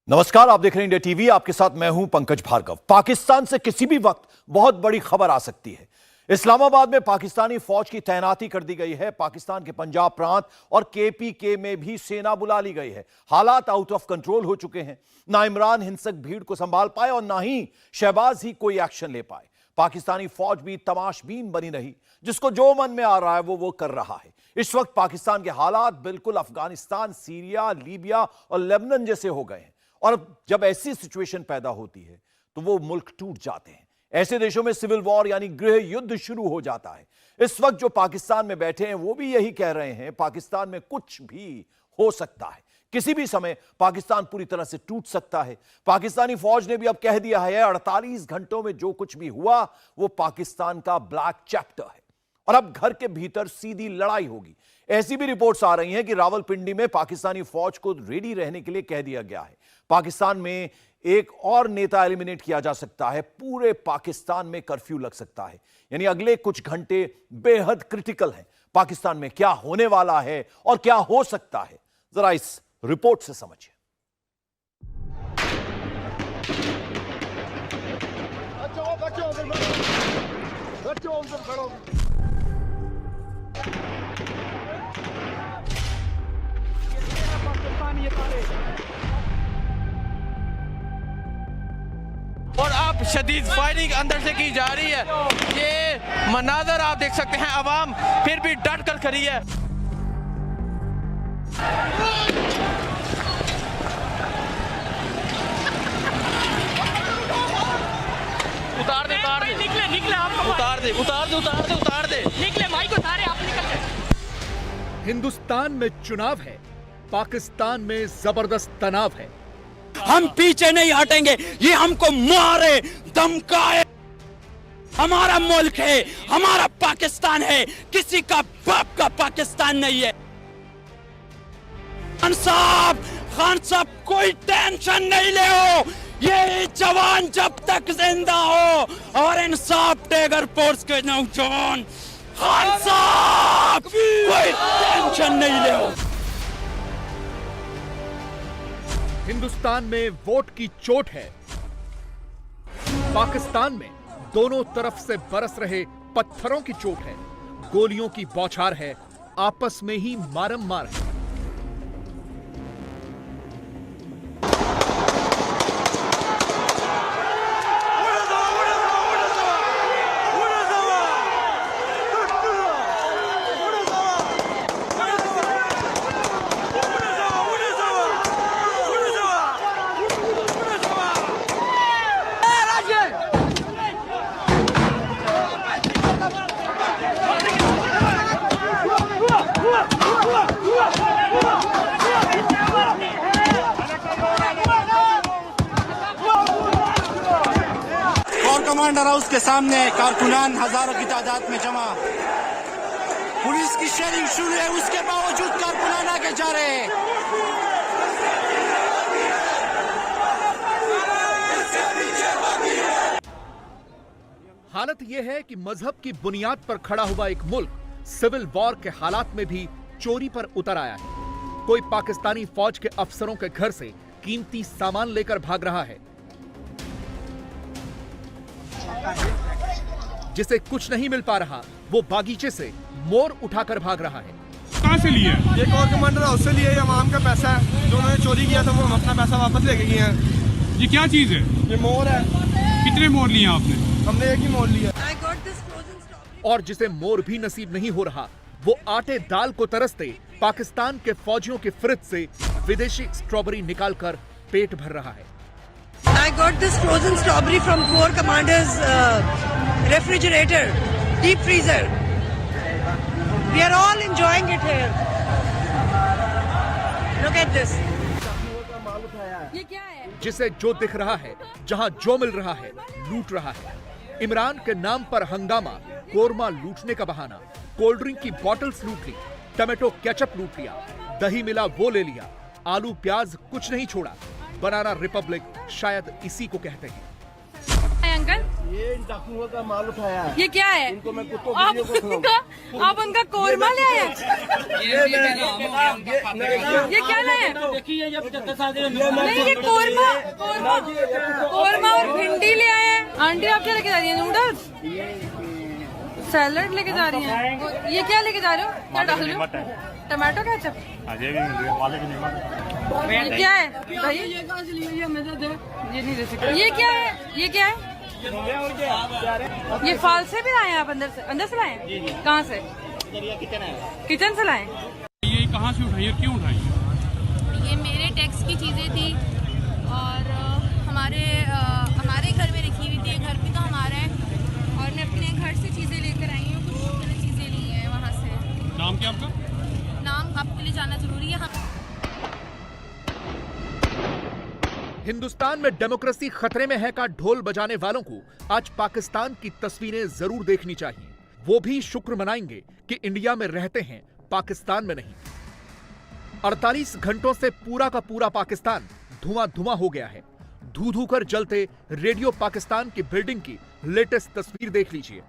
नमस्कार, आप देख रहे हैं इंडिया टीवी। आपके साथ मैं हूं पंकज भार्गव। पाकिस्तान से किसी भी वक्त बहुत बड़ी खबर आ सकती है। इस्लामाबाद में पाकिस्तानी फौज की तैनाती कर दी गई है। पाकिस्तान के पंजाब प्रांत और केपीके में भी सेना बुला ली गई है। हालात आउट ऑफ कंट्रोल हो चुके हैं। ना इमरान हिंसक भीड़ को संभाल पाए और ना ही शहबाज ही कोई एक्शन ले पाए। पाकिस्तानी फौज भी तमाशबीन बनी रही, जिसको जो मन में आ रहा है वो कर रहा है। इस वक्त पाकिस्तान के हालात बिल्कुल अफगानिस्तान, सीरिया, लीबिया और लेबनान जैसे हो गए हैं। और जब ऐसी सिचुएशन पैदा होती है तो वो मुल्क टूट जाते हैं। ऐसे देशों में सिविल वॉर यानी गृह युद्ध शुरू हो जाता है। इस वक्त जो पाकिस्तान में बैठे हैं वो भी यही कह रहे हैं, पाकिस्तान में कुछ भी हो सकता है। किसी भी समय पाकिस्तान पूरी तरह से टूट सकता है। पाकिस्तानी फौज ने भी अब कह दिया है 48 घंटों में जो कुछ भी हुआ वो पाकिस्तान का ब्लैक चैप्टर है और अब घर के भीतर सीधी लड़ाई होगी। ऐसी भी रिपोर्ट्स आ रही हैं कि रावलपिंडी में पाकिस्तानी फौज को रेडी रहने के लिए कह दिया गया है। पाकिस्तान में एक और नेता एलिमिनेट किया जा सकता है। पूरे पाकिस्तान में कर्फ्यू लग सकता है। यानी अगले कुछ घंटे बेहद क्रिटिकल हैं। पाकिस्तान में क्या होने वाला है और क्या हो सकता है, जरा इस रिपोर्ट से समझिए। और अब शदीद फायरिंग अंदर से की जा रही है। ये मनाजर आप देख सकते हैं, अवाम फिर भी डट कर खड़ी है। उतार दे, उतार दे, निकले आप, उतार दे, उतार दे, उतार दे, उतार दे, निकले माइक उतारे, आप निकल। हिंदुस्तान में चुनाव है, पाकिस्तान में जबरदस्त तनाव है। हम पीछे नहीं हटेंगे, ये हमको मारे धमकाए। हमारा मुल्क है, हमारा पाकिस्तान है, किसी का बाप का पाकिस्तान नहीं है। खान साहब कोई टेंशन नहीं ले हो, ये जवान जब तक जिंदा हो और इंसाफ टाइगर फोर्स के नौजवान, खान साहब कोई टेंशन नहीं ले हो। हिंदुस्तान में वोट की चोट है। पाकिस्तान में दोनों तरफ से बरस रहे पत्थरों की चोट है। गोलियों की बौछार है, आपस में ही मारम मार है। कमांडर हाउस के सामने कारकुनान हजारों की तादाद में जमा। पुलिस की शेयरिंग शुरू है, उसके बावजूद कारकुनान आगे जा रहे हैं। हालत यह है कि मजहब की बुनियाद पर खड़ा हुआ एक मुल्क सिविल वॉर के हालात में भी चोरी पर उतर आया है। कोई पाकिस्तानी फौज के अफसरों के घर से कीमती सामान लेकर भाग रहा है। जिसे कुछ नहीं मिल पा रहा वो बागीचे से मोर उठाकर भाग रहा है। कहां से लिए? ये कोर कमांडर हाउस से लिए। अवाम का पैसा है जो उन्होंने चोरी किया था, वो हम अपना पैसा वापस लेके गए हैं। ये क्या चीज है? ये मोर है। कितने मोर लिए आपने? हमने एक ही मोर लिया। और जिसे मोर भी नसीब नहीं हो रहा वो आटे दाल को तरसते पाकिस्तान के फौजियों की फ्रिज से विदेशी स्ट्रॉबेरी निकालकर पेट भर रहा है। I got this frozen strawberry from Corps Commander's refrigerator, deep freezer. We are all enjoying it here. Look at this. ये क्या है? जिसे जो दिख रहा है, जहां जो मिल रहा है, लूट रहा है। इमरान के नाम पर हंगामा, कोरमा लूटने का बहाना, कोल्ड ड्रिंक की बॉटल्स लूट ली, टमाटो केचप लूट लिया, दही मिला वो ले लिया, आलू प्याज कुछ नहीं छोड़ा। बनाना रिपब्लिक शायद इसी को कहते हैं। अंकल ये इन डाकुओं का माल उठाया है। ये क्या है? इनको मैं कुत्तों आप उनका कोरमा ले आए? ये क्या लाए? नहीं, ये कोरमा और भिंडी ले आए हैं। आंटी आप क्या लेके जा रही है? नूडल्स, सैलड लेके जा रही हैं। ये क्या लेके जा रहे हो? क्या डाल रहे हो? Tomato ketchup? ये क्या है भाई? ये कहाँ से ली हुई है? ये नहीं दे सकते। ये क्या है? ये क्या है? ये फाल से भी लाए हैं आप? अंदर से लाए हैं? कहाँ से? किचन से लाए? ये कहाँ से उठाई और क्यों उठाई? ये मेरे टैक्स की चीज़ें थी और हमारे घर में रखी हुई थी। घर भी तो हमारा है और मैं अपने घर से चीज़ें लेकर आई हूँ। कुछ मैंने चीज़ें ली हैं वहाँ से। नाम क्या आपका? नाम आपके लिए जानना जरूरी है? हिंदुस्तान में डेमोक्रेसी खतरे में है का ढोल बजाने वालों को आज पाकिस्तान की तस्वीरें जरूर देखनी चाहिए। वो भी शुक्र मनाएंगे कि इंडिया में रहते हैं, पाकिस्तान में नहीं। 48 घंटों से पूरा का पूरा पाकिस्तान धुआं हो गया है। धू कर जलते रेडियो पाकिस्तान की बिल्डिंग की लेटेस्ट तस्वीर देख लीजिए।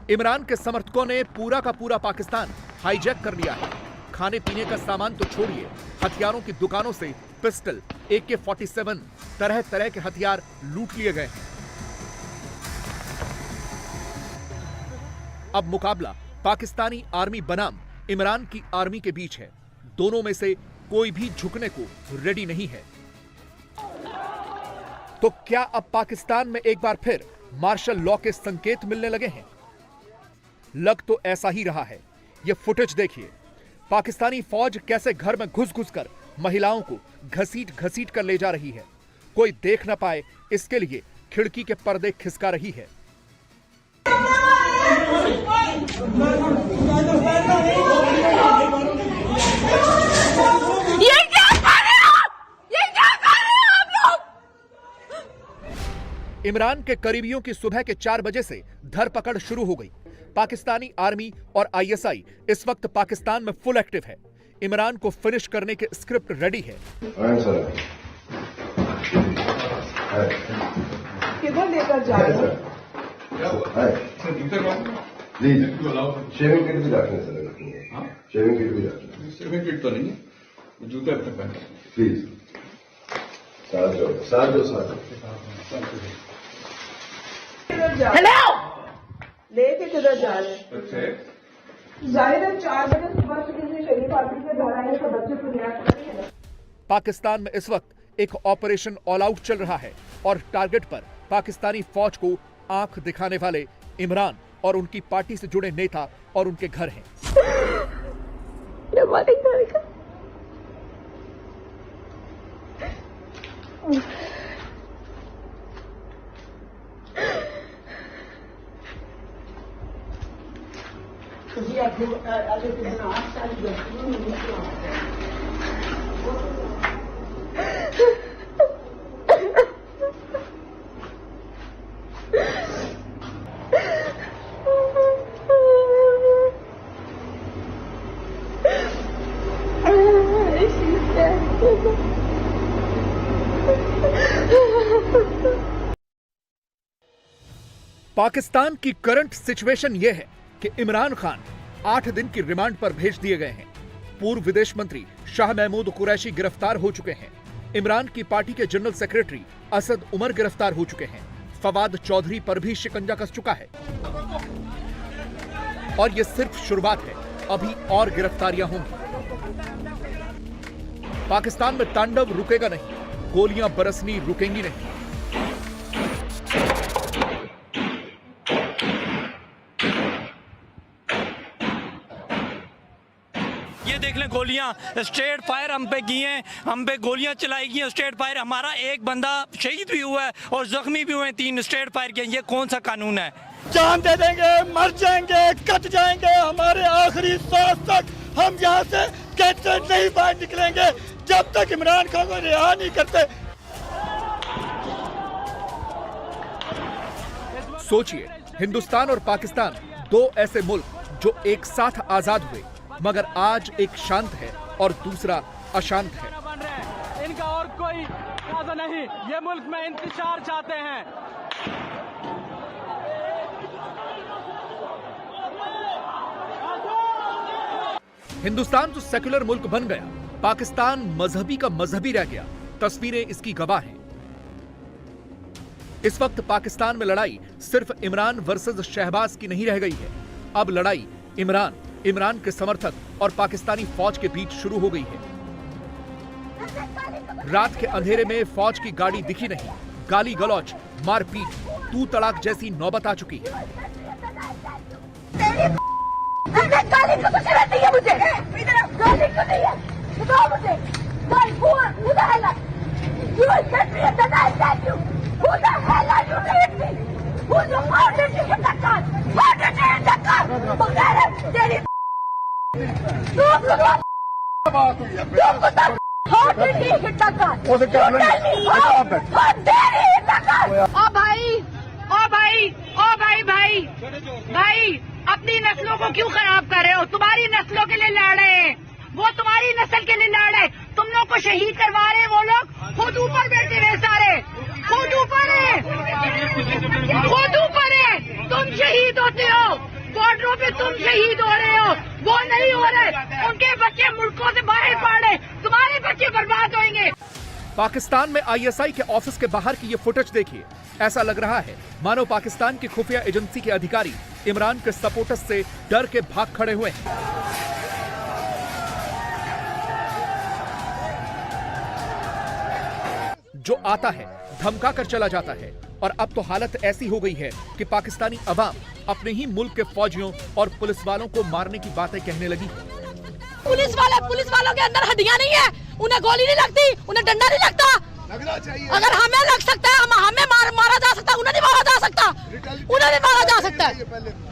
इमरान के समर्थकों ने पूरा का पूरा पाकिस्तान हाईजैक कर लिया है। खाने पीने का सामान तो छोड़िए, हथियारों की दुकानों से पिस्टल, AK-47 तरह तरह के हथियार लूट लिए गए हैं। अब मुकाबला पाकिस्तानी आर्मी बनाम इमरान की आर्मी के बीच है। दोनों में से कोई भी झुकने को रेडी नहीं है। तो क्या अब पाकिस्तान में एक बार फिर मार्शल लॉ के संकेत मिलने लगे हैं? लग तो ऐसा ही रहा है। यह फुटेज देखिए। पाकिस्तानी फौज कैसे घर में घुस कर महिलाओं को घसीट कर ले जा रही है। कोई देख न पाए इसके लिए खिड़की के पर्दे खिसका रही है। ये क्या कर रहे हो? ये क्या कर रहे हो आप लोग? इमरान के करीबियों की सुबह के 4 बजे से धरपकड़ शुरू हो गई। पाकिस्तानी आर्मी और ISI इस वक्त पाकिस्तान में फुल एक्टिव है। इमरान को फिनिश करने के स्क्रिप्ट रेडी है। किधर लेकर जा रहे हो? शेविंग किट भी रखने से लगती है। शेविंग किट भी रखना। शेविंग किट तो नहीं है, जूते अपने पहने। प्लीज साथ दो। हेलो, लेके किधर जा रहे हैं? जाहिर है 4 बजे सुबह से किसी शरीफ आदमी के घर आए तो बच्चे को न्याय करेंगे। पाकिस्तान में इस वक्त एक ऑपरेशन ऑल आउट चल रहा है और टारगेट पर पाकिस्तानी फौज को आंख दिखाने वाले इमरान और उनकी पार्टी से जुड़े नेता और उनके घर हैं। पाकिस्तान की करंट सिचुएशन यह है कि इमरान खान 8 दिन की रिमांड पर भेज दिए गए हैं। पूर्व विदेश मंत्री शाह महमूद कुरैशी गिरफ्तार हो चुके हैं। इमरान की पार्टी के जनरल सेक्रेटरी असद उमर गिरफ्तार हो चुके हैं। फवाद चौधरी पर भी शिकंजा कस चुका है। और यह सिर्फ शुरुआत है, अभी और गिरफ्तारियां होंगी। पाकिस्तान में तांडव रुकेगा नहीं, गोलियां बरसनी रुकेंगी नहीं। ये देख लें, गोलियां स्ट्रेट फायर हम पे की हैं, हम पे गोलियां चलाई गई हैं स्ट्रेट फायर। हमारा एक बंदा शहीद भी हुआ है और जख्मी भी हुए, 3 स्ट्रेट फायर के। ये कौन सा कानून है? जान दे देंगे, मर जाएंगे, कट जाएंगे, हमारे आखिरी सांस तक हम यहाँ से कैसे नहीं बाहर निकलेंगे जब तक इमरान खान को रिहा नहीं करते। सोचिए, हिंदुस्तान और पाकिस्तान, 2 ऐसे मुल्क जो एक साथ आजाद हुए, मगर आज एक शांत है और दूसरा अशांत है। इनका और कोई इरादा नहीं, ये मुल्क में इंतशार चाहते हैं। हिंदुस्तान तो सेक्युलर मुल्क बन गया, पाकिस्तान मजहबी का मजहबी रह गया। तस्वीरें इसकी गवाह हैं। इस वक्त पाकिस्तान में लड़ाई सिर्फ इमरान वर्सेस शहबाज की नहीं रह गई है। अब लड़ाई इमरान के समर्थक और पाकिस्तानी फौज के बीच शुरू हो गई है। रात के अंधेरे में फौज की गाड़ी दिखी नहीं, गाली गलौज, मारपीट, तू तड़ाक जैसी नौबत आ चुकी है। भाई अपनी नस्लों को क्यों खराब कर रहे हो? तुम्हारी नस्लों के लिए लड़ रहे हैं, वो तुम्हारी नस्ल के लिए लड़ रहे हैं। तुम लोग को शहीद करवा रहे हैं वो लोग, खुद ऊपर बैठे हुए सारे, खुद ऊपर है, खुद ऊपर है। तुम शहीद होते हो, बॉर्डरों पे तुम शहीद हो रहे हो, वो नहीं हो रहे। उनके बच्चे मुल्कों से बाहर पड़ रहे, तुम्हारे बच्चे बर्बाद होंगे। पाकिस्तान में आईएसआई के ऑफिस के बाहर की ये फुटेज देखिए। ऐसा लग रहा है मानो पाकिस्तान की खुफिया एजेंसी के अधिकारी इमरान के सपोर्टर्स से डर के भाग खड़े हुए हैं। जो आता है धमका कर चला जाता है और अब तो हालत ऐसी हो गई है कि पाकिस्तानी अवाम अपने ही मुल्क के फौजियों और पुलिस वालों को मारने की बातें कहने लगी है। पुलिस वालों के अंदर हड्डियां नहीं है, उन्हें गोली नहीं लगती, उन्हें डंडा नहीं लगता। लगना चाहिए। अगर हमें लग सकता है, हमें मारा जा सकता है, उन्हें नहीं मारा जा सकता, उन्हें नहीं मारा जा सकता है।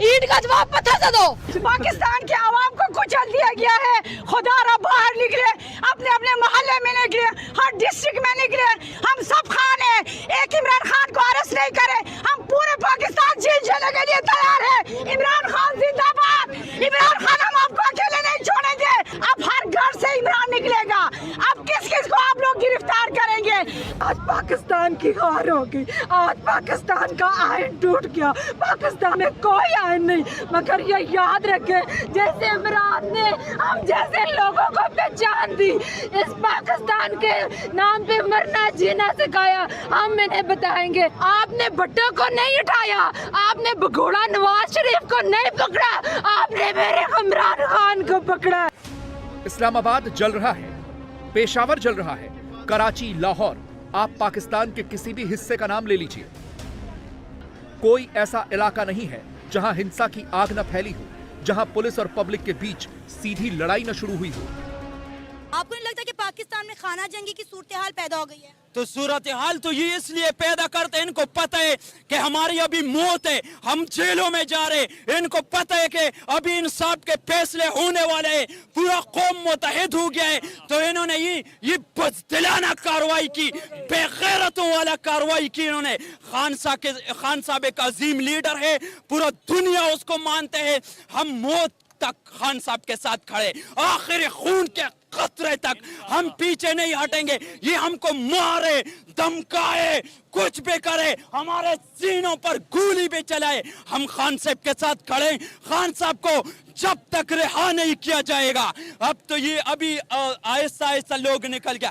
ईंट का जवाब पत्थर से दो। पाकिस्तान के आवाम को कुचल दिया गया है। खुदा रा बाहर निकले, अपने अपने मोहल्ले में निकले, हर डिस्ट्रिक्ट में निकले। हम सब खान है, एक इमरान खान को अरेस्ट नहीं करे, हम पूरे पाकिस्तान जेल जाने के लिए तैयार है। इमरान खान जिंदाबाद, इमरान खान हम आपको अकेले नहीं छोड़ेंगे। अब हर घर से इमरान निकलेगा। अब किस किस को आप लोग गिरफ्तार करेंगे? आज पाकिस्तान की हार होगी, आज पाकिस्तान का आयन टूट गया। पाकिस्तान में कोई आयन नहीं, मगर ये याद रखें, जैसे इमरान ने हम जैसे लोगों को पहचान दी, इस पाकिस्तान के नाम पे मरना जीना सिखाया, हम इन्हें बताएंगे। आपने भुट्टो को नहीं उठाया, आपने भगोड़ा नवाज शरीफ को नहीं पकड़ा, आपने मेरे इमरान खान को पकड़ा। इस्लामाबाद जल रहा है, पेशावर जल रहा है, कराची, लाहौर, आप पाकिस्तान के किसी भी हिस्से का नाम ले लीजिए, कोई ऐसा इलाका नहीं है जहां हिंसा की आग न फैली हो, जहां पुलिस और पब्लिक के बीच सीधी लड़ाई न शुरू हुई हो। आपको नहीं लगता कि पाकिस्तान में खाना जंगी की सूरत हाल पैदा हो गई है? तो सूरत हाल तो ये इसलिए पैदा करते हैं, इनको पता है कि हमारी अभी मौत है, हम जेलों में जा रहे हैं। इनको पता है कि अभी इंसाफ के फैसले होने वाले हैं, पूरा कौम मुतहिद हो गया है। तो इन्होंने ये बुज़दिलाना कार्रवाई की, बेगैरतों वाला कार्रवाई की इन्होंने। खान साहब एक अजीम लीडर है, पूरा दुनिया उसको मानते हैं। हम मौत तक खान साहब के साथ खड़े, आखिर खून के कतरे तक हम पीछे नहीं हटेंगे। ये हमको मारे, धमकाए, कुछ भी करे, हमारे सीनों पर गोली भी चलाए, हम खान साहब के साथ खड़े। खान साहब को जब तक रिहा नहीं किया जाएगा, अब तो ये अभी आहिस्ता आहिस्ता लोग निकल गया,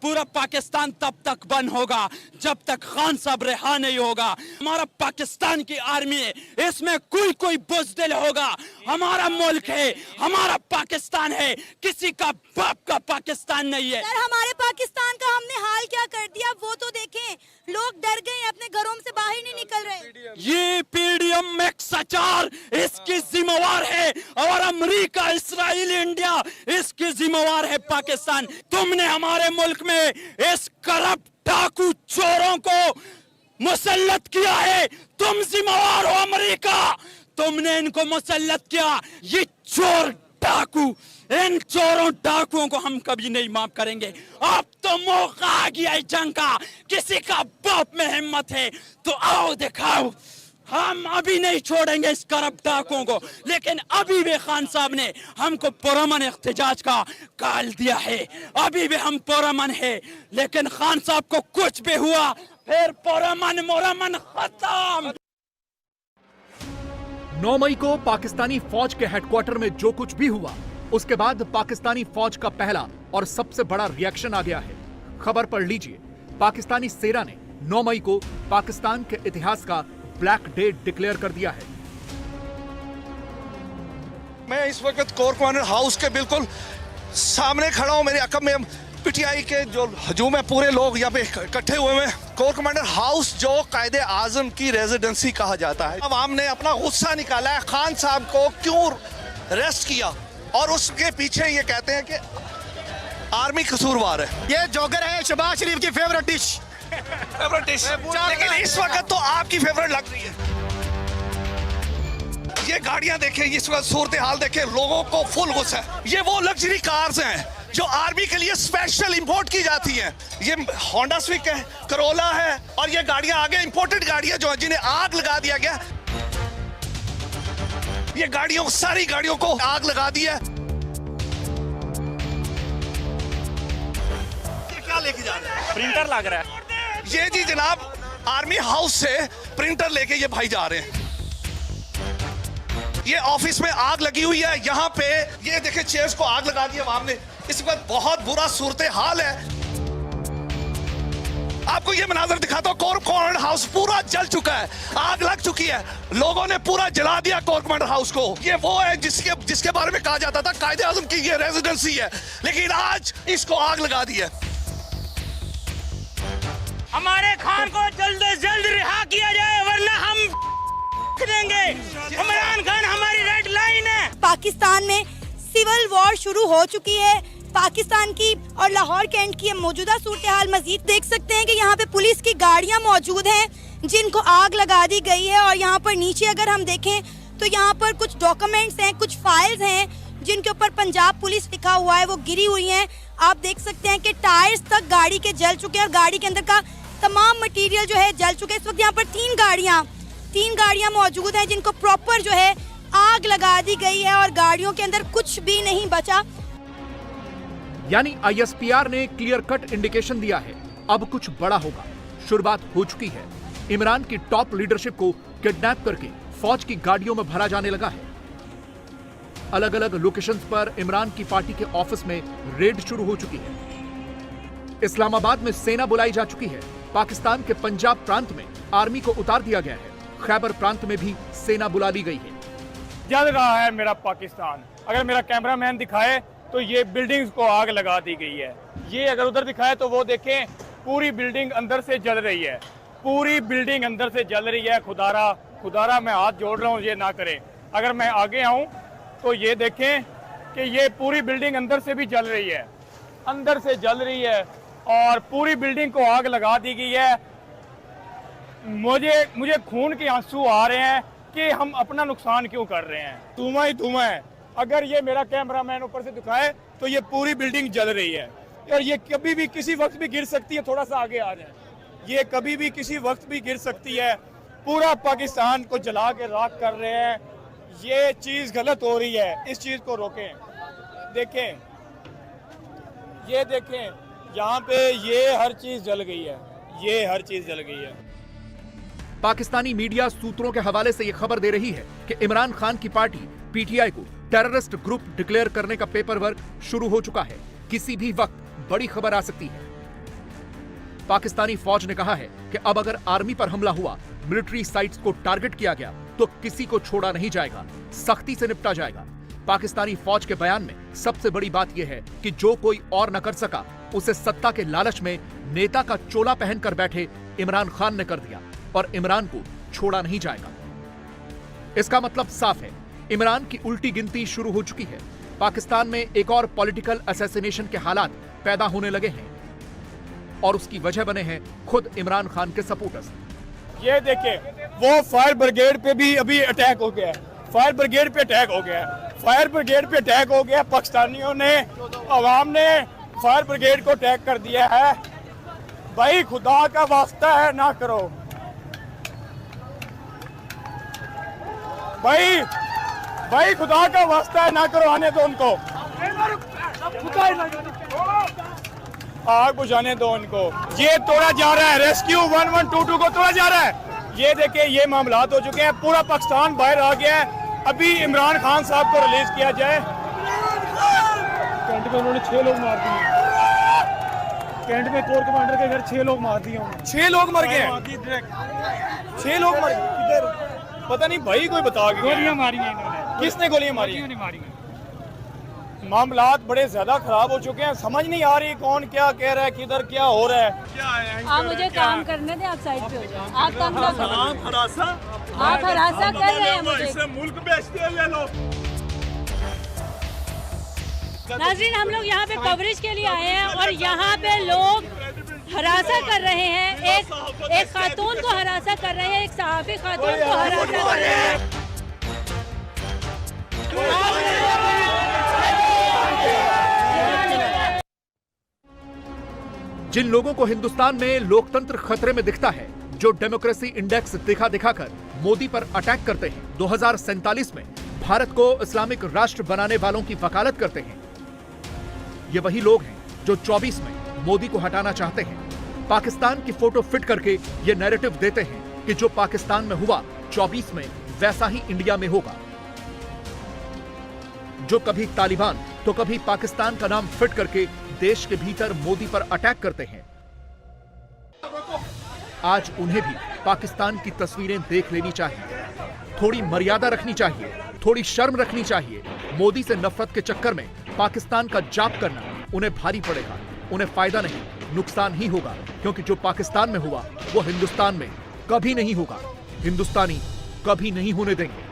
पूरा पाकिस्तान तब तक बंद होगा जब तक खान साहब रिहा नहीं होगा। हमारा पाकिस्तान की आर्मी है, इसमें कोई बुज़दिल होगा। हमारा मुल्क है, हमारा पाकिस्तान है, किसी का बाप का पाकिस्तान नहीं है। सर, हमारे पाकिस्तान का हमने हाल क्या कर दिया वो तो देखें। लोग डर गए, अपने घरों से बाहर नहीं निकल रहे। ये पीडीएम मैक्साचार इसकी जिम्मेवार है, और अमेरिका, इस्राइल, इंडिया इसकी जिम्मेवार है। पाकिस्तान, तुमने हमारे मुल्क में इस करप्ट डाकू चोरों को मुसल्लत किया है, तुम जिम्मेवार हो। अमेरिका, तुमने इनको मुसल्लत किया। ये चोर डाकू, इन चोरों डाकुओं को हम कभी नहीं माफ करेंगे। अब तो मौका आ गया है जंग का, किसी का बाप में हिम्मत है तो आओ दिखाओ। हम अभी नहीं छोड़ेंगे इस करप्ट डाकुओं को, लेकिन अभी भी खान साहब ने हमको पुरअमन एहतजाज का काल दिया है। अभी भी हम पुरअमन है, लेकिन खान साहब को कुछ भी हुआ फिर पुरअमन मुरअमन खत्म। 9 मई को पाकिस्तानी फौज के हेडक्वार्टर में जो कुछ भी हुआ उसके बाद पाकिस्तानी फौज का पहला और सबसे बड़ा रिएक्शन आ गया है। खबर पढ़ लीजिए। पाकिस्तानी सेना ने 9 मई को पाकिस्तान के इतिहास का ब्लैक डे डिक्लेयर कर दिया है। मैं इस वक्त कोर कमांडर हाउस के बिल्कुल सामने खड़ा हूं। मेरे अकब में पीटीआई के जो हजूम है, पूरे लोग यहाँ पे इकट्ठे हुए हैं। कोर कमांडर हाउस जो कायदे आजम की रेजिडेंसी कहा जाता है। अवाम ने अपना गुस्सा निकाला है, खान साहब को क्यों अरेस्ट किया, और उसके पीछे ये कहते हैं कि आर्मी कसूरवार है। ये जोगर है शहबाज शरीफ की फेवरेट डिश। लेकिन इस वक्त तो आपकी फेवरेट लग रही है। ये गाड़ियां देखें, इस वक्त सूरत हाल देखें, लोगों को फुल गुस्सा है। ये वो लग्जरी कार्स हैं जो आर्मी के लिए स्पेशल इंपोर्ट की जाती हैं। ये होंडा स्विक है, करोला है, और ये गाड़ियां आगे इंपोर्टेड गाड़ियां जो जिन्हें आग लगा दिया गया। ये गाड़ियों, सारी गाड़ियों को आग लगा दी है। ये क्या लेके जा रहे हैं? प्रिंटर लग रहा है। ये जी जनाब आर्मी हाउस से प्रिंटर लेके ये भाई जा रहे हैं। ये ऑफिस में आग लगी हुई है। यहाँ पे ये देखें, चेयर्स को आग लगा दी है आवाम ने। इस वक्त बहुत बुरा सूरत हाल है। आपको ये मनाजर दिखाता हूँ। कोर कमांडर हाउस पूरा जल चुका है, आग लग चुकी है। लोगों ने पूरा जला दिया कोर कमांडर हाउस को। ये वो है जिसके बारे में कहा जाता था कायदे आजम की ये रेजिडेंसी है, लेकिन आज इसको आग लगा दी है। हमारे खान को जल्द से जल्द रिहा किया जाए, वरना हम देंगे। इमरान खान हमारी रेड लाइन है। पाकिस्तान में सिविल वॉर शुरू हो चुकी है। पाकिस्तान की और लाहौर कैंट की मौजूदा सूरत हाल मजीद देख सकते हैं कि यहाँ पे पुलिस की गाड़ियाँ मौजूद हैं जिनको आग लगा दी गई है। और यहाँ पर नीचे अगर हम देखें तो यहाँ पर कुछ डॉक्यूमेंट्स हैं, कुछ फाइल्स हैं जिनके ऊपर पंजाब पुलिस लिखा हुआ है, वो गिरी हुई हैं। आप देख सकते हैं कि टायर्स तक गाड़ी के जल चुके हैं और गाड़ी के अंदर का तमाम मटीरियल जो है जल चुके हैं। इस वक्त यहाँ पर तीन गाड़ियाँ मौजूद हैं जिनको प्रॉपर जो है आग लगा दी गई है और गाड़ियों के अंदर कुछ भी नहीं बचा। यानी आईएसपीआर ने क्लियर कट इंडिकेशन दिया है, अब कुछ बड़ा होगा। शुरुआत हो चुकी है। इमरान की टॉप लीडरशिप को किडनैप करके फौज की गाड़ियों में भरा जाने लगा है। अलग अलग लोकेशंस पर इमरान की पार्टी के ऑफिस में रेड शुरू हो चुकी है। इस्लामाबाद में सेना बुलाई जा चुकी है। पाकिस्तान के पंजाब प्रांत में आर्मी को उतार दिया गया है। खैबर प्रांत में भी सेना बुला ली गई है। जल रहा है मेरा पाकिस्तान। अगर मेरा कैमरामैन दिखाए तो ये बिल्डिंग्स को आग लगा दी गई है। ये अगर उधर दिखाए तो वो देखें, पूरी बिल्डिंग अंदर से जल रही है। पूरी बिल्डिंग अंदर से जल रही है। खुदारा मैं हाथ जोड़ रहा हूँ, ये ना करें। अगर मैं आगे आऊँ तो ये देखें कि ये पूरी बिल्डिंग अंदर से भी जल रही है, अंदर से जल रही है और पूरी बिल्डिंग को आग लगा दी गई है। मुझे खून के आंसू आ रहे हैं कि हम अपना नुकसान क्यों कर रहे हैं। धुआं ही धुआं है। अगर ये मेरा कैमरामैन ऊपर से दिखाए तो ये पूरी बिल्डिंग जल रही है और ये कभी भी किसी वक्त भी गिर सकती है। थोड़ा सा आगे आ जाए, ये कभी भी किसी वक्त भी गिर सकती है। पूरा पाकिस्तान को जला के राख कर रहे हैं। ये चीज़ गलत हो रही है, इस चीज़ को रोकें। देखें, ये देखें, यहाँ पे ये हर चीज़ जल गई है, ये हर चीज़ जल गई है। पाकिस्तानी मीडिया सूत्रों के हवाले से यह खबर दे रही है कि इमरान खान की पार्टी पीटीआई को टेररिस्ट ग्रुप डिक्लेयर करने का पेपर वर्क शुरू हो चुका है। किसी भी वक्त बड़ी खबर आ सकती है। पाकिस्तानी फौज ने कहा है कि अब अगर आर्मी पर हमला हुआ, मिलिट्री साइट्स को टारगेट किया गया तो किसी को छोड़ा नहीं जाएगा, सख्ती से निपटा जाएगा। पाकिस्तानी फौज के बयान में सबसे बड़ी बात यह है कि जो कोई और न कर सका उसे सत्ता के लालच में नेता का चोला पहनकर बैठे इमरान खान ने कर दिया और इमरान को छोड़ा नहीं जाएगा। इसका मतलब साफ है, इमरान की उल्टी गिनती शुरू हो चुकी है। पाकिस्तान में एक और पॉलिटिकल असैसिनेशन के हालात पैदा होने लगे हैं और उसकी वजह बने हैं खुद इमरान खान के सपोर्टर्स। ये देखें, वो फायर ब्रिगेड पे भी अभी अटैक हो गया है। फायर ब्रिगेड पे अटैक हो गया है। फायर ब्रिगेड पे अटैक हो गया। पाकिस्तानियों ने, अवाम ने फायर ब्रिगेड को अटैक कर दिया है। भाई खुदा का वास्ता है, ना करो भाई खुदा का वास्ता है, ना करो, आने दो उनको, आग बुझाने दो उनको। ये तोड़ा जा रहा है, रेस्क्यू 1122 को तोड़ा जा रहा है। ये देखिए, ये मामलात हो चुके हैं। पूरा पाकिस्तान बाहर आ गया है। अभी इमरान खान साहब को रिलीज किया जाए। पे उन्होंने 6 लोग मार दिए। कैंट में कोर कमांडर के घर 6 लोग मार दिए उन्होंने। 6 लोग मर गए, 6 लोग मर गए। किधर पता नहीं भाई, कोई बता के गोलियां मारी हैं इन्होंने। किसने गोलियां मारी हैं? मामलात बड़े ज्यादा खराब हो चुके हैं, समझ नहीं आ रही कौन क्या कह रहा है, किधर क्या हो रहा है। आप मुझे काम करने दें, आप साइड पे हो जाओ। आप काम ना करो, आप हरासा कर रहे हैं मुझे। मुल्क बेचते हैं ये लोग। नाज़रीन, हम लोग यहाँ पे कवरेज के लिए आए हैं और यहाँ पे लोग हरासा कर रहे हैं। एक खातून को हरासा कर रहे हैं, एक सहाफ़ी खातून को हरासा कर रहे हैं। जिन लोगों को हिंदुस्तान में लोकतंत्र खतरे में दिखता है, जो डेमोक्रेसी इंडेक्स दिखा दिखाकर मोदी पर अटैक करते हैं, 2047 में भारत को इस्लामिक राष्ट्र बनाने वालों की वकालत करते हैं, ये वही लोग हैं जो 24 में मोदी को हटाना चाहते हैं। पाकिस्तान की फोटो फिट करके ये नैरेटिव देते हैं कि जो पाकिस्तान में हुआ 24 में वैसा ही इंडिया में होगा। जो कभी तालिबान तो कभी पाकिस्तान का नाम फिट करके देश के भीतर मोदी पर अटैक करते हैं, आज उन्हें भी पाकिस्तान की तस्वीरें देख लेनी चाहिए। थोड़ी मर्यादा रखनी चाहिए, थोड़ी शर्म रखनी चाहिए। मोदी से नफरत के चक्कर में पाकिस्तान का जाप करना उन्हें भारी पड़ेगा, उन्हें फायदा नहीं नुकसान ही होगा, क्योंकि जो पाकिस्तान में हुआ वो हिंदुस्तान में कभी नहीं होगा, हिंदुस्तानी कभी नहीं होने देंगे।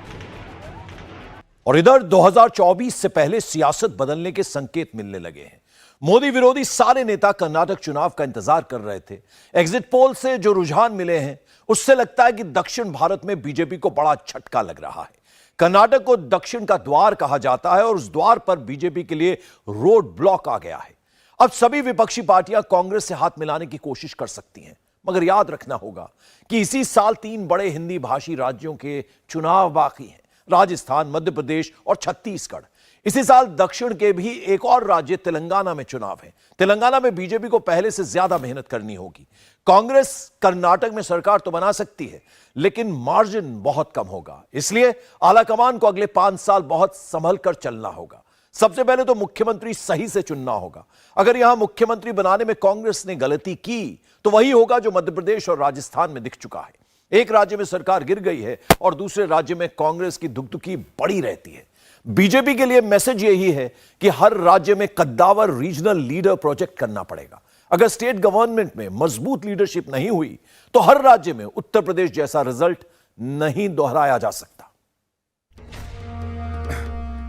और इधर 2024 से पहले सियासत बदलने के संकेत मिलने लगे हैं। मोदी विरोधी सारे नेता कर्नाटक चुनाव का इंतजार कर रहे थे। एग्जिट पोल से जो रुझान मिले हैं उससे लगता है कि दक्षिण भारत में बीजेपी को बड़ा झटका लग रहा है। कर्नाटक को दक्षिण का द्वार कहा जाता है और उस द्वार पर बीजेपी के लिए रोड ब्लॉक आ गया है। अब सभी विपक्षी पार्टियां कांग्रेस से हाथ मिलाने की कोशिश कर सकती हैं, मगर याद रखना होगा कि इसी साल 3 बड़े हिंदी भाषी राज्यों के चुनाव बाकी हैं, राजस्थान, मध्य प्रदेश और छत्तीसगढ़। इसी साल दक्षिण के भी एक और राज्य तेलंगाना में चुनाव है। तेलंगाना में बीजेपी को पहले से ज्यादा मेहनत करनी होगी। कांग्रेस कर्नाटक में सरकार तो बना सकती है, लेकिन मार्जिन बहुत कम होगा। इसलिए आलाकमान को अगले 5 साल बहुत संभल कर चलना होगा। सबसे पहले तो मुख्यमंत्री सही से चुनना होगा। अगर यहां मुख्यमंत्री बनाने में कांग्रेस ने गलती की तो वही होगा जो मध्य प्रदेश और राजस्थान में दिख चुका है। एक राज्य में सरकार गिर गई है और दूसरे राज्य में कांग्रेस की धुकधुकी बड़ी रहती है। बीजेपी के लिए मैसेज यही है कि हर राज्य में कद्दावर रीजनल लीडर प्रोजेक्ट करना पड़ेगा। अगर स्टेट गवर्नमेंट में मजबूत लीडरशिप नहीं हुई तो हर राज्य में उत्तर प्रदेश जैसा रिजल्ट नहीं दोहराया जा सकता।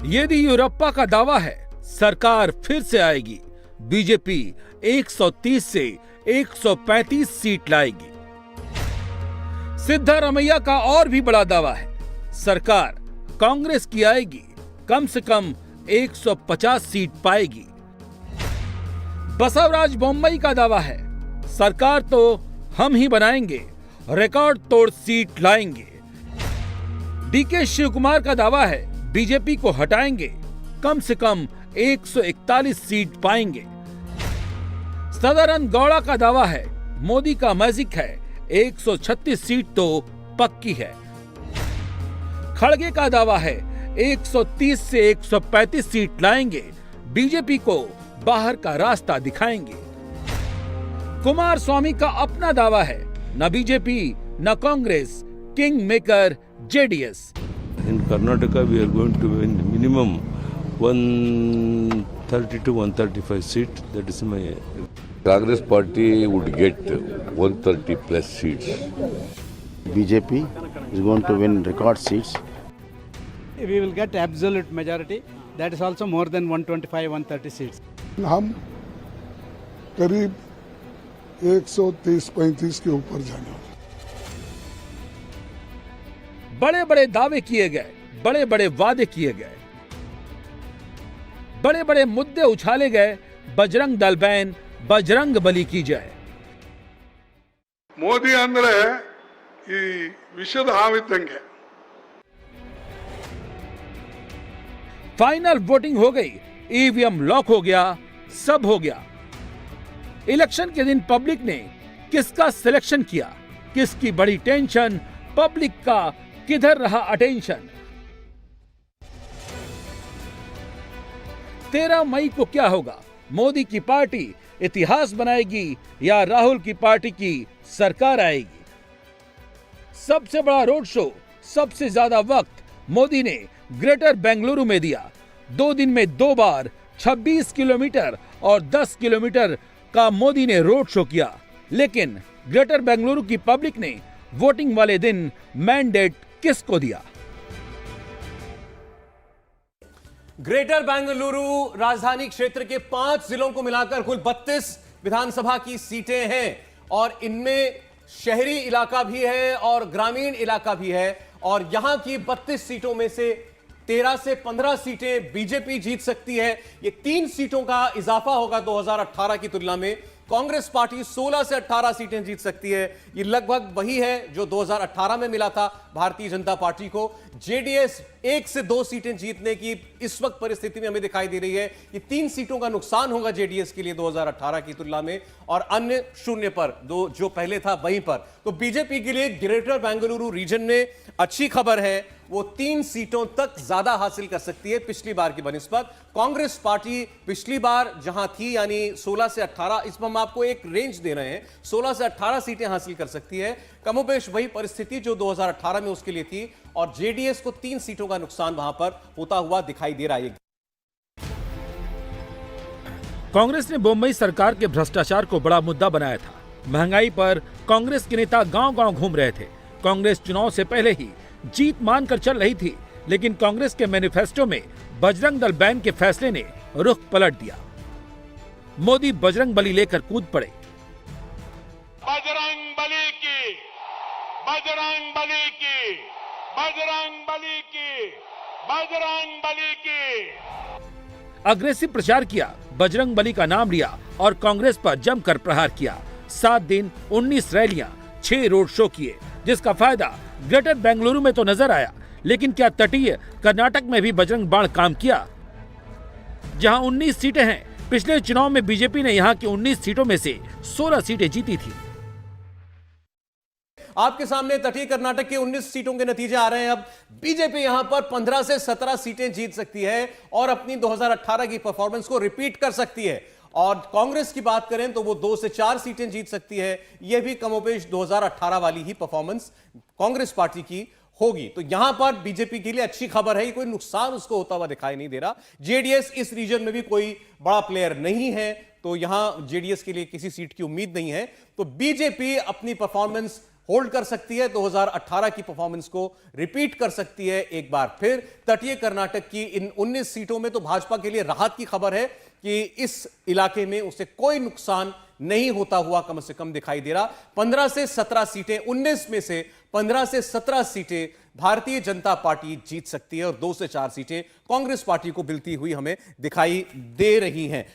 येदियुरप्पा का दावा है सरकार फिर से आएगी, बीजेपी 130 से 135 सीट लाएगी। सिद्धारमैया का और भी बड़ा दावा है सरकार कांग्रेस की आएगी, कम से कम 150 सीट पाएगी। बसवराज बोम्मई का दावा है सरकार तो हम ही बनाएंगे, रिकॉर्ड तोड़ सीट लाएंगे। डीके शिवकुमार का दावा है बीजेपी को हटाएंगे, कम से कम 141 सीट पाएंगे। सदानंद गौड़ा का दावा है मोदी का मैजिक है, 136 सीट तो पक्की है। खड़गे का दावा है 130 से 135 सीट लाएंगे, बीजेपी को बाहर का रास्ता दिखाएंगे। कुमार स्वामी का अपना दावा है न बीजेपी न Congress, king maker JDS. In Karnataka, we are going to win minimum 130 to 135 seats. That is my. Congress party would get 130 plus seats. BJP is going to win record seats. We will get absolute majority. That is also more than 125-130 seats. हम करीब 130-35 के ऊपर जाना। बड़े बड़े दावे किए गए, बड़े बड़े वादे किए गए, बड़े बड़े मुद्दे उछाले गए। बजरंग दल बैन, बजरंग बली की जय। ಮೋದಿ ಅಂದ್ರೆ ಈ ವಿಷದ ಹಾವಿದ್ದಂಗೆ। फाइनल वोटिंग हो गई, ईवीएम लॉक हो गया, सब हो गया। इलेक्शन के दिन पब्लिक ने किसका सिलेक्शन किया, किसकी बड़ी टेंशन, पब्लिक का किधर रहा अटेंशन। 13 मई को क्या होगा? मोदी की पार्टी इतिहास बनाएगी या राहुल की पार्टी की सरकार आएगी? सबसे बड़ा रोड शो, सबसे ज्यादा वक्त मोदी ने ग्रेटर बेंगलुरु में दिया। 2 दिन में 2 बार 26 किलोमीटर और 10 किलोमीटर का मोदी ने रोड शो किया। लेकिन ग्रेटर बेंगलुरु की पब्लिक ने वोटिंग वाले दिन मैंडेट किसको दिया? ग्रेटर बेंगलुरु राजधानी क्षेत्र के 5 जिलों को मिलाकर कुल 32 विधानसभा की सीटें हैं और इनमें शहरी इलाका भी है और ग्रामीण इलाका भी है और यहां की 32 सीटों में से 13 से 15 सीटें बीजेपी जीत सकती है। ये 3 सीटों का इजाफा होगा 2018 की तुलना में। कांग्रेस पार्टी 16 से 18 सीटें जीत सकती है। ये लगभग वही है जो 2018 में मिला था भारतीय जनता पार्टी को। जेडीएस 1 से 2 सीटें जीतने की इस वक्त परिस्थिति में हमें दिखाई दे रही है। ये 3 सीटों का नुकसान होगा जेडीएस के लिए 2018 की तुलना में और अन्य शून्य पर, जो पहले था वहीं पर। तो बीजेपी के लिए ग्रेटर बेंगलुरु रीजन में अच्छी खबर है, वो 3 सीटों तक ज्यादा हासिल कर सकती है पिछली बार की बनिस्बत। कांग्रेस पार्टी पिछली बार जहां थी यानी 16 से 18, इसमें हम आपको एक रेंज दे रहे हैं, 16 से 18 सीटें हासिल कर सकती है। कमोबेश वही परिस्थिति जो 2018 में उसके लिए थी और जेडीएस को 3 सीटों का नुकसान वहां पर होता हुआ दिखाई दे रहा है। कांग्रेस ने बम्बई सरकार के भ्रष्टाचार को बड़ा मुद्दा बनाया था। महंगाई पर कांग्रेस के नेता गांव-गांव घूम रहे थे। कांग्रेस चुनाव से पहले ही जीत मानकर चल रही थी, लेकिन कांग्रेस के मैनिफेस्टो में बजरंग दल बैन के फैसले ने रुख पलट दिया। मोदी बजरंग बली लेकर कूद पड़े। बजरंग बली की, बजरंग बली की, बजरंग बली की, बजरंग बली की। अग्रेसिव प्रचार किया, बजरंग बली का नाम लिया और कांग्रेस पर जमकर प्रहार किया। 7 दिन 19 रैलियां, 6 रोड शो किए, जिसका फायदा ग्रेटर बेंगलुरु में तो नजर आया, लेकिन क्या तटीय कर्नाटक में भी बजरंग बाण काम किया? जहां 19 सीटें हैं, पिछले चुनाव में बीजेपी ने यहां की 19 सीटों में से 16 सीटें जीती थी। आपके सामने तटीय कर्नाटक के 19 सीटों के नतीजे आ रहे हैं। अब बीजेपी यहां पर 15 से 17 सीटें जीत सकती है और अपनी 2018 की परफॉर्मेंस को रिपीट कर सकती है। और कांग्रेस की बात करें तो वो 2 से 4 सीटें जीत सकती है। यह भी कमोबेश 2018 वाली ही परफॉर्मेंस कांग्रेस पार्टी की होगी। तो यहां पर बीजेपी के लिए अच्छी खबर है, कोई नुकसान उसको होता हुआ दिखाई नहीं दे रहा। जेडीएस इस रीजन में भी कोई बड़ा प्लेयर नहीं है, तो यहां जेडीएस के लिए किसी सीट की उम्मीद नहीं है। तो बीजेपी अपनी परफॉर्मेंस होल्ड कर सकती है, 2018 की परफॉर्मेंस को रिपीट कर सकती है एक बार फिर। तटीय कर्नाटक की इन 19 सीटों में तो भाजपा के लिए राहत की खबर है कि इस इलाके में उसे कोई नुकसान नहीं होता हुआ कम से कम दिखाई दे रहा। 15 से 17 सीटें, 19 में से 15 से 17 सीटें भारतीय जनता पार्टी जीत सकती है और 2 से 4 सीटें कांग्रेस पार्टी को मिलती हुई हमें दिखाई दे रही हैं।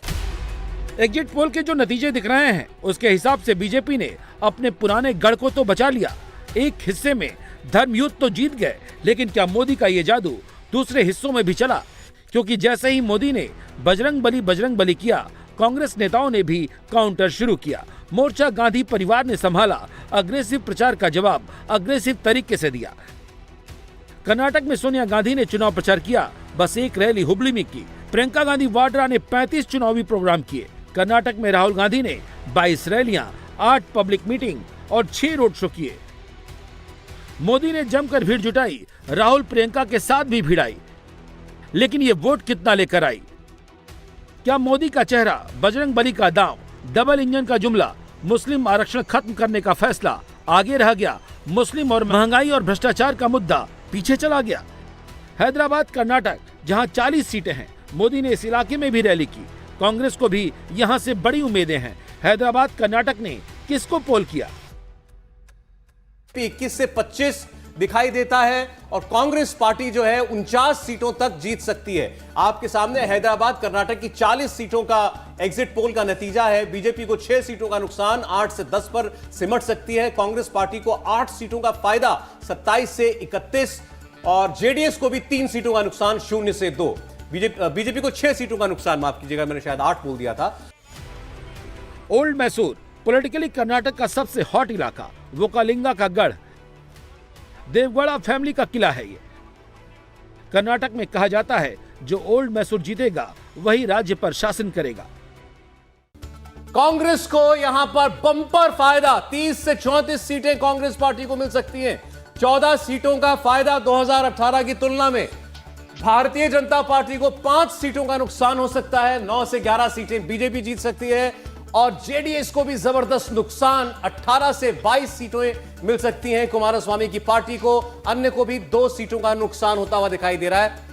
एग्जिट पोल के जो नतीजे दिख रहे हैं, उसके हिसाब से बीजेपी ने अपने पुराने गढ़ को तो बचा लिया। एक हिस्से में धर्मयुद्ध तो जीत गए, लेकिन क्या मोदी का ये जादू दूसरे हिस्सों में भी चला? क्योंकि जैसे ही मोदी ने बजरंग बली किया, कांग्रेस नेताओं ने भी काउंटर शुरू किया। मोर्चा गांधी परिवार ने संभाला, अग्रेसिव प्रचार का जवाब अग्रेसिव तरीके से दिया। कर्नाटक में सोनिया गांधी ने चुनाव प्रचार किया, बस एक रैली हुबली में की। प्रियंका गांधी वाड्रा ने 35 चुनावी प्रोग्राम किए। कर्नाटक में राहुल गांधी ने 22 रैलियां, 8 पब्लिक मीटिंग और 6 रोड शो किए। मोदी ने जमकर भीड़ जुटाई, राहुल प्रियंका के साथ भी भीड़ आई, लेकिन ये वोट कितना लेकर आई? क्या मोदी का चेहरा, बजरंग बली का दांव, डबल इंजन का जुमला, मुस्लिम आरक्षण खत्म करने का फैसला आगे रह गया? मुस्लिम और महंगाई और भ्रष्टाचार का मुद्दा पीछे चला गया? हैदराबाद कर्नाटक जहां 40 सीटें हैं, मोदी ने इस इलाके में भी रैली की। कांग्रेस को भी यहां से बड़ी उम्मीदें हैं। हैदराबाद कर्नाटक ने किसको पोल किया? 21 से 25 दिखाई देता है और कांग्रेस पार्टी जो है 49 सीटों तक जीत सकती है। आपके सामने हैदराबाद कर्नाटक की 40 सीटों का एग्जिट पोल का नतीजा है। बीजेपी को 6 सीटों का नुकसान, 8 से 10 पर सिमट सकती है। कांग्रेस पार्टी को 8 सीटों का फायदा, 27 से 31, और जेडीएस को भी 3 सीटों का नुकसान, 0 से 2। बीजेपी को 6 सीटों का नुकसान, माफ कीजिएगा मैंने शायद 8 बोल दिया था। ओल्ड मैसूर पॉलिटिकली कर्नाटक का सबसे हॉट इलाका, वोकालिंगा का गढ़, देवगौड़ा फैमिली का किला है ये। कर्नाटक में कहा जाता है जो ओल्ड मैसूर जीतेगा वही राज्य पर शासन करेगा। कांग्रेस को यहां पर बम्पर फायदा, 30 से 34 सीटें कांग्रेस पार्टी को मिल सकती हैं। 14 सीटों का फायदा 2018 की तुलना में। भारतीय जनता पार्टी को 5 सीटों का नुकसान हो सकता है। 9 से 11 सीटें बीजेपी जीत सकती है और जेडीएस को भी जबरदस्त नुकसान, 18 से 22 सीटें मिल सकती हैं कुमारस्वामी की पार्टी को। अन्य को भी 2 सीटों का नुकसान होता हुआ दिखाई दे रहा है।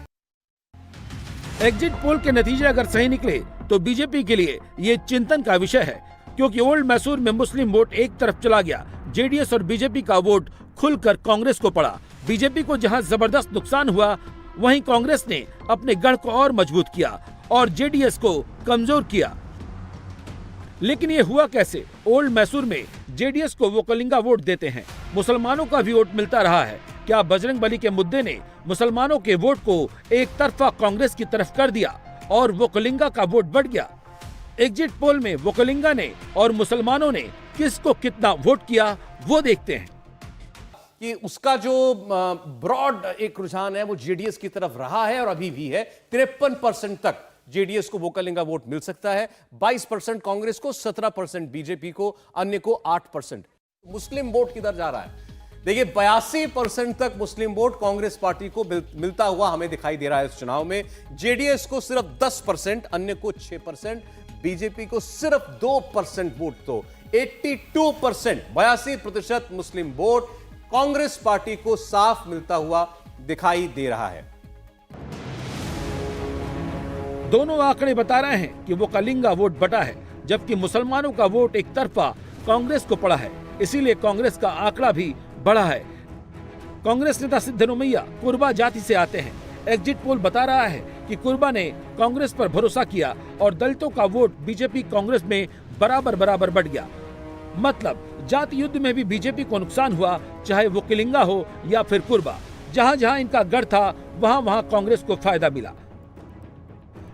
एग्जिट पोल के नतीजे अगर सही निकले तो बीजेपी के लिए ये चिंतन का विषय है, क्योंकि ओल्ड मैसूर में मुस्लिम वोट एक तरफ चला गया। जेडीएस और बीजेपी का वोट खुलकर कांग्रेस को पड़ा। बीजेपी को जहां जबरदस्त नुकसान हुआ, वहीं कांग्रेस ने अपने गढ़ को और मजबूत किया और जेडीएस को कमजोर किया। लेकिन ये हुआ कैसे? ओल्ड मैसूर में जेडीएस को वोकलिंगा वोट देते हैं, मुसलमानों का भी वोट मिलता रहा है। क्या बजरंगबली के मुद्दे ने मुसलमानों के वोट को एक तरफा कांग्रेस की तरफ कर दिया और वोकलिंगा का वोट बढ़ गया? एग्जिट पोल में वोकलिंगा ने और मुसलमानों ने किसको कितना वोट किया, वो देखते हैं। कि उसका जो ब्रॉड एक रुझान है वो जेडीएस की तरफ रहा है और अभी भी है। 53% तक जेडीएस को वोकलिंगा वोट मिल सकता है, 22% कांग्रेस को, 17% बीजेपी को, अन्य को 8%। मुस्लिम वोट किधर जा रहा है? देखिए 82% तक मुस्लिम वोट कांग्रेस पार्टी को मिलता हुआ हमें दिखाई दे रहा है इस चुनाव में। जेडीएस को सिर्फ 10%, अन्य को 6%, बीजेपी को सिर्फ 2% वोट। तो 82%, 82% मुस्लिम वोट कांग्रेस पार्टी को साफ मिलता हुआ दिखाई दे रहा है। दोनों आंकड़े बता रहे हैं कि वोकलिंगा वोट बटा है, जबकि मुसलमानों का वोट एक तरफा कांग्रेस को पड़ा है। इसीलिए कांग्रेस का आंकड़ा भी बढ़ा है। कांग्रेस नेता सिद्धरमैया कुर्बा जाति से आते हैं। एग्जिट पोल बता रहा है कि कुर्बा ने कांग्रेस पर भरोसा किया और दलितों का वोट बीजेपी कांग्रेस में बराबर बराबर बढ़ गया। मतलब जाति युद्ध में भी बीजेपी को नुकसान हुआ, चाहे वो किलिंगा हो या फिर कुर्बा। जहां जहां इनका गढ़ था वहां वहां कांग्रेस को फायदा मिला।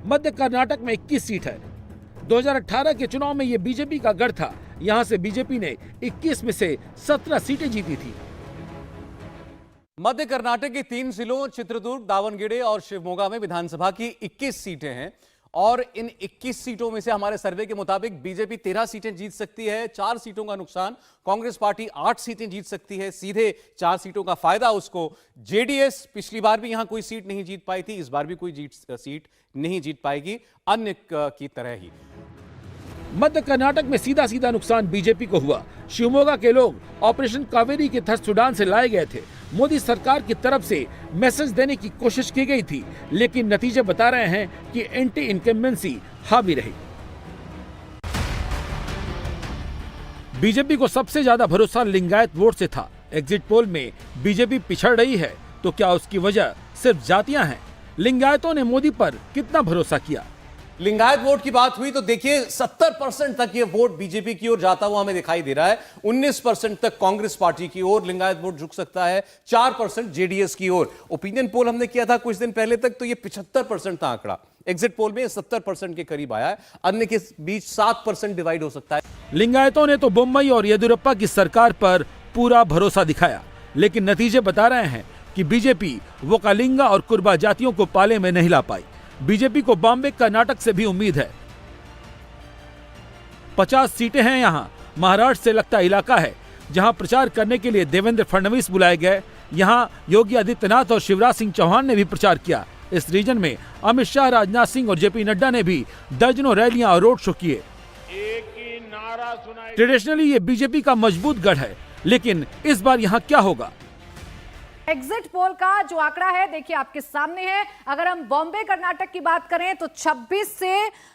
मध्य कर्नाटक में 21 सीट है। 2018 के चुनाव में ये बीजेपी का गढ़ था। यहां से बीजेपी ने 21 में से 17 सीटें जीती थी। मध्य कर्नाटक के 3 जिलों चित्रदुर्ग, दावणगेरे और शिवमोगा में विधानसभा की 21 सीटें हैं और इन 21 सीटों में से हमारे सर्वे के मुताबिक बीजेपी 13 सीटें जीत सकती है, 4 सीटों का नुकसान। कांग्रेस पार्टी 8 सीटें जीत सकती है, सीधे 4 सीटों का फायदा उसको। जेडीएस पिछली बार भी यहां कोई सीट नहीं जीत पाई थी, इस बार भी कोई सीट नहीं जीत पाएगी, अन्य की तरह ही। मध्य कर्नाटक में सीधा सीधा नुकसान बीजेपी को हुआ। शिवमोगा के लोग ऑपरेशन कावेरी के तहत सूडान से लाए गए थे। मोदी सरकार की तरफ से मैसेज देने की कोशिश की गई थी, लेकिन नतीजे बता रहे हैं कि एंटी इनकम्बेंसी हावी रही। बीजेपी को सबसे ज्यादा भरोसा लिंगायत वोट से था। एग्जिट पोल में बीजेपी पिछड़ रही है, तो क्या उसकी वजह सिर्फ जातियां हैं? लिंगायतों ने मोदी पर कितना भरोसा किया? लिंगायत वोट की बात हुई तो देखिए 70% तक ये वोट बीजेपी की ओर जाता हुआ हमें दिखाई दे रहा है। 19% तक कांग्रेस पार्टी की ओर लिंगायत वोट झुक सकता है, 4% जेडीएस की ओर। ओपिनियन पोल हमने किया था कुछ दिन पहले तक, तो ये 75% था आंकड़ा। एग्जिट पोल में 70% के करीब आया है, अन्य के बीच 7% डिवाइड हो सकता है। लिंगायतों ने तो मुंबई और येदियुरप्पा की सरकार पर पूरा भरोसा दिखाया, लेकिन नतीजे बता रहे हैं कि बीजेपी वोकलिंगा और कुर्बा जातियों को पाले में नहीं ला पाई। बीजेपी को बॉम्बे कर्नाटक से भी उम्मीद है। 50 सीटें हैं यहां। महाराष्ट्र से लगता इलाका है जहां प्रचार करने के लिए देवेंद्र फडणवीस बुलाए गए। यहां योगी आदित्यनाथ और शिवराज सिंह चौहान ने भी प्रचार किया। इस रीजन में अमित शाह, राजनाथ सिंह और जेपी नड्डा ने भी दर्जनों रैलियां और रोड शो किए। ट्रेडिशनली ये बीजेपी का मजबूत गढ़ है, लेकिन इस बार यहां क्या होगा? एग्जिट पोल का जो आंकड़ा है देखिए आपके सामने है। अगर हम बॉम्बे कर्नाटक की बात करें तो 26 से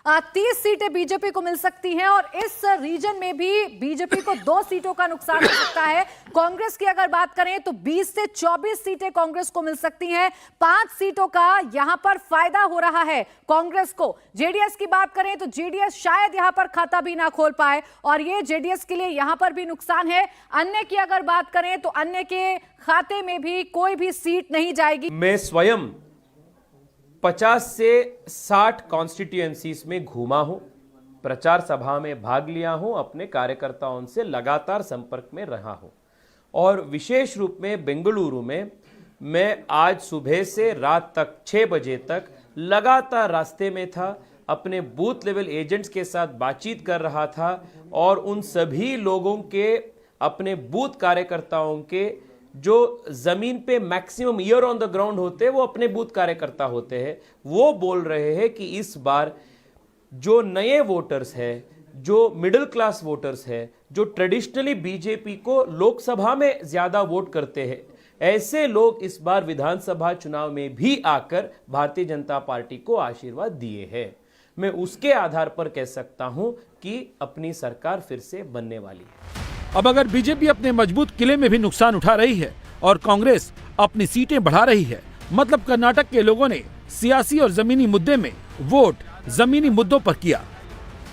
30 सीटें बीजेपी को मिल सकती हैं और इस रीजन में भी बीजेपी को 2 सीटों का नुकसान हो सकता है। कांग्रेस की अगर बात करें तो 20 से 24 सीटें कांग्रेस को मिल सकती हैं। 5 सीटों का यहां पर फायदा हो रहा है कांग्रेस को। जेडीएस की बात करें तो जेडीएस शायद यहां पर खाता भी ना खोल पाए और ये जेडीएस के लिए यहां पर भी नुकसान है। अन्य की अगर बात करें तो अन्य के खाते में भी कोई भी सीट नहीं जाएगी। मैं स्वयं 50 से 60 कॉन्स्टिट्यूएंसीज में घूमा हूं, प्रचार सभा में भाग लिया हूं, अपने कार्यकर्ताओं से लगातार संपर्क में रहा हूं और विशेष रूप में बेंगलुरु में मैं आज सुबह से रात तक 6 बजे तक लगातार रास्ते में था, अपने बूथ लेवल एजेंट्स के साथ बातचीत कर रहा था और उन सभी लोगों के, अपने बूथ कार्यकर्ताओं के जो जमीन पे maximum year on the ground होते हैं, वो अपने बूथ कार्यकर्ता होते हैं, वो बोल रहे हैं कि इस बार जो नए वोटर्स हैं, जो मिडिल क्लास वोटर्स हैं, जो ट्रेडिशनली बीजेपी को लोकसभा में ज्यादा वोट करते हैं, ऐसे लोग इस बार विधानसभा चुनाव में भी आकर भारतीय जनता पार्टी को आशीर्वाद दिए हैं। मैं उसके आधार पर कह सकता हूं कि अपनी सरकार फिर से बनने वाली है। अब अगर बीजेपी अपने मजबूत किले में भी नुकसान उठा रही है और कांग्रेस अपनी सीटें बढ़ा रही है, मतलब कर्नाटक के लोगों ने सियासी और जमीनी मुद्दे में वोट जमीनी मुद्दों पर किया।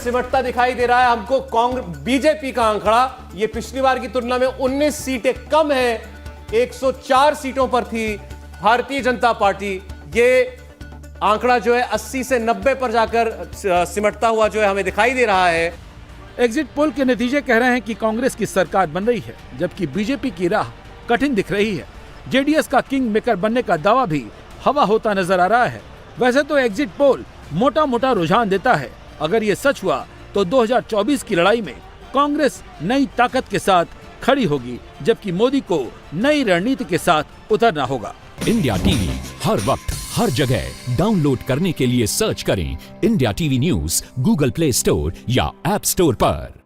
सिमटता दिखाई दे रहा है हमको कांग्रेस बीजेपी का आंकड़ा, ये पिछली बार की तुलना में 19 सीटें कम है, 104 सीटों पर थी भारतीय जनता पार्टी। ये आंकड़ा जो है 80 से 90 पर जाकर सिमटता हुआ जो है हमें दिखाई दे रहा है। एग्जिट पोल के नतीजे कह रहे हैं कि कांग्रेस की सरकार बन रही है, जबकि बीजेपी की राह कठिन दिख रही है। जेडीएस का किंग मेकर बनने का दावा भी हवा होता नजर आ रहा है। वैसे तो एग्जिट पोल मोटा मोटा रुझान देता है, अगर ये सच हुआ तो 2024 की लड़ाई में कांग्रेस नई ताकत के साथ खड़ी होगी, जबकि मोदी को नई रणनीति के साथ उतरना होगा। इंडिया टीवी हर वक्त हर जगह डाउनलोड करने के लिए सर्च करें India TV news Google play store या ऐप स्टोर पर।